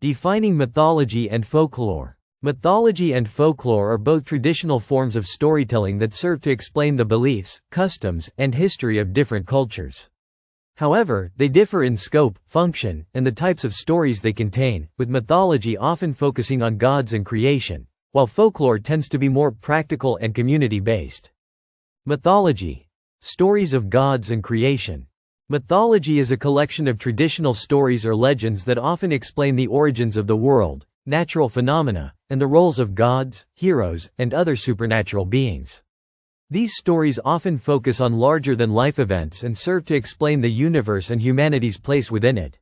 Defining mythology and folklore. Mythology and folklore are both traditional forms of storytelling that serve to explain the beliefs, customs, and history of different cultures. However, they differ in scope, function, and the types of stories they contain, with mythology often focusing on gods and creation, while folklore tends to be more practical and community-based. Mythology. Stories of gods and creation. Mythology is a collection of traditional stories or legends that often explain the origins of the world, natural phenomena, and the roles of gods, heroes, and other supernatural beings. These stories often focus on larger-than-life events and serve to explain the universe and humanity's place within it.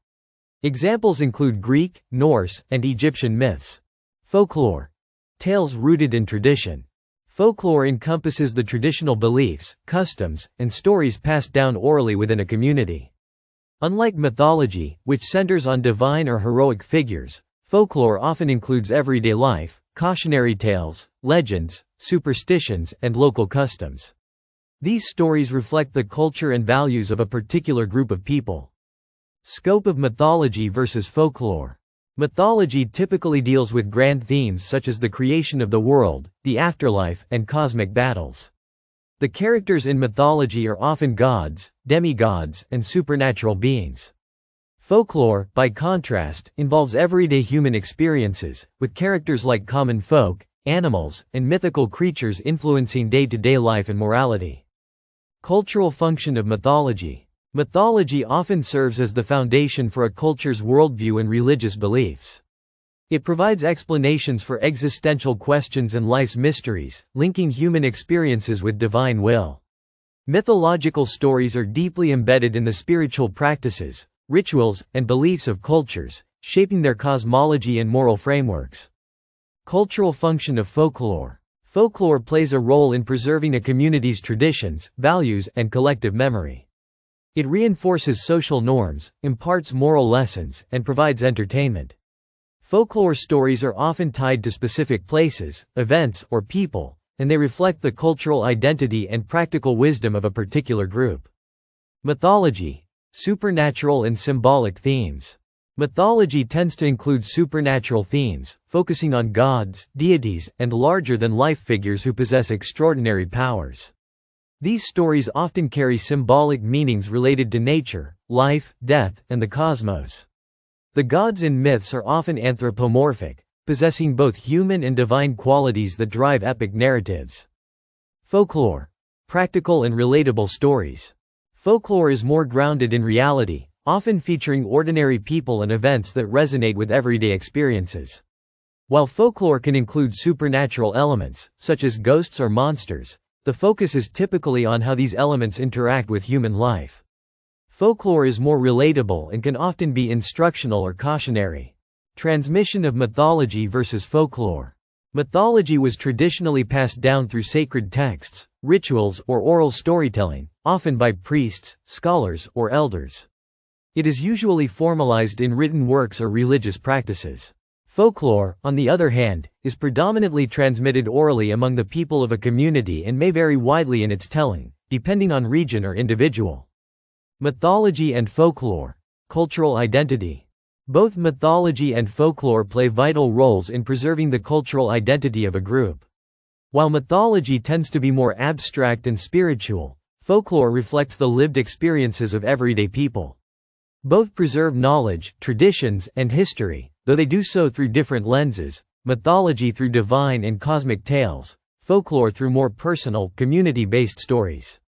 Examples include Greek, Norse, and Egyptian myths. Folklore. Tales rooted in tradition. Folklore encompasses the traditional beliefs, customs, and stories passed down orally within a community. Unlike mythology, which centers on divine or heroic figures, folklore often includes everyday life, cautionary tales, legends, superstitions, and local customs. These stories reflect the culture and values of a particular group of people. Scope of mythology versus folklore. Mythology typically deals with grand themes such as the creation of the world, the afterlife, and cosmic battles. The characters in mythology are often gods, demigods, and supernatural beings. Folklore, by contrast, involves everyday human experiences, with characters like common folk, animals, and mythical creatures influencing day-to-day life and morality. Cultural function of mythology. Mythology often serves as the foundation for a culture's worldview and religious beliefs. It provides explanations for existential questions and life's mysteries, linking human experiences with divine will. Mythological stories are deeply embedded in the spiritual practices, rituals, and beliefs of cultures, shaping their cosmology and moral frameworks. Cultural function of folklore. Folklore plays a role in preserving a community's traditions, values, and collective memory. It reinforces social norms, imparts moral lessons, and provides entertainment. Folklore stories are often tied to specific places, events, or people, and they reflect the cultural identity and practical wisdom of a particular group. Mythology. Supernatural and symbolic themes. Mythology tends to include supernatural themes, focusing on gods, deities, and larger-than-life figures who possess extraordinary powers. These stories often carry symbolic meanings related to nature, life, death, and the cosmos. The gods in myths are often anthropomorphic, possessing both human and divine qualities that drive epic narratives. Folklore. Practical and relatable stories. Folklore is more grounded in reality, often featuring ordinary people and events that resonate with everyday experiences. While folklore can include supernatural elements, such as ghosts or monsters, the focus is typically on how these elements interact with human life. Folklore is more relatable and can often be instructional or cautionary. Transmission of mythology versus folklore. Mythology was traditionally passed down through sacred texts, rituals, or oral storytelling, often by priests, scholars, or elders. It is usually formalized in written works or religious practices. Folklore, on the other hand, is predominantly transmitted orally among the people of a community and may vary widely in its telling, depending on region or individual. Mythology and folklore. Cultural identity. Both mythology and folklore play vital roles in preserving the cultural identity of a group. While mythology tends to be more abstract and spiritual, folklore reflects the lived experiences of everyday people. Both preserve knowledge, traditions, and history, though they do so through different lenses, mythology through divine and cosmic tales, folklore through more personal, community-based stories.